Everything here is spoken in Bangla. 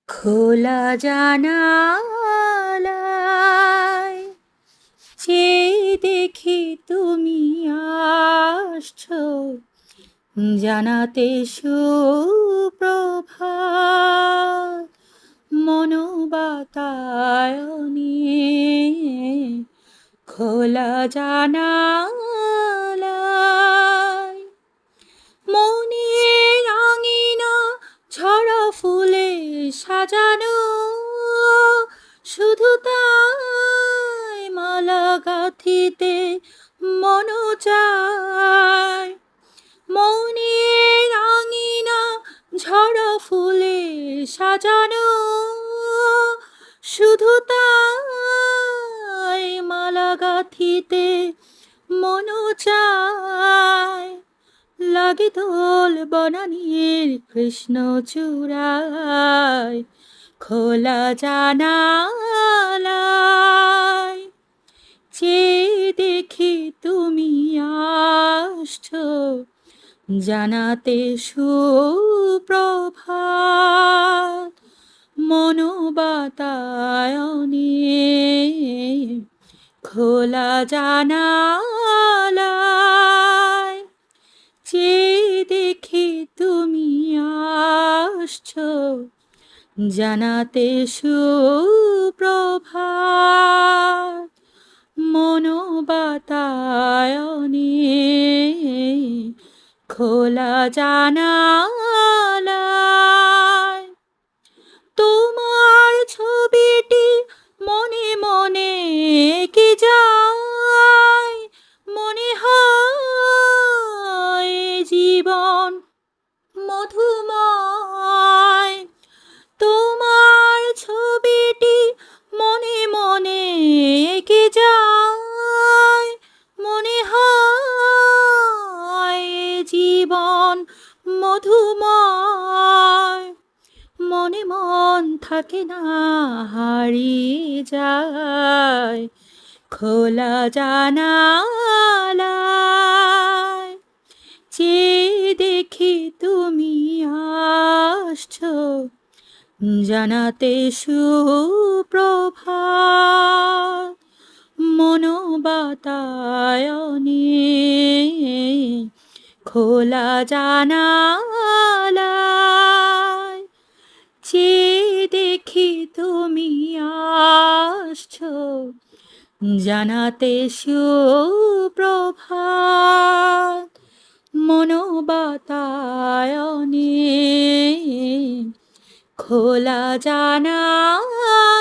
খোলা জানালায় চেয়ে দেখি তুমি আসছো, জানাতে সুপ্রভাত। মনোবাতায়নে খোলা জানালায় মনের আঙিনা ঝরা ফুলে সাজানো, শুধু তাই মালা গাঁথিতে মন চায়। মনের আঙিনা ঝরা ফুলে সাজানো, শুধু তাই মালা গাঁথিতে মন চায়। লাগে দোল বনানীর কৃষ্ণ চূড়ায়, খোলা জানালায় চেয়ে দেখি তুমি আসছো, জানাতে সুপ্রভাত। মনোবাতায়নে খোলা জানালায় চেয়ে দেখি তুমি আসছো, জানাতে সুপ্রভাত। মনোবাতায়নে খোলা জানালায় তোমার ছবিটি মনে মনে এঁকে যায়। মনে হয় জীবন মধুময়, তোমার ছবিটি মনে মনে এঁকে যায়। মনে হয় জীবন মধুময়, মনে মন থাকে না হারিয়ে যায়। খোলা জানালায় চেয়ে দেখি তুমি আসছো, জানাতে সুপ্রভাত। মনোবাতায়নে খোলা জানালায় চেয়ে দেখি তুমি আসছো, জানাতে সুপ্রভাত। মনোবাতায়নে খোলা জানালায়।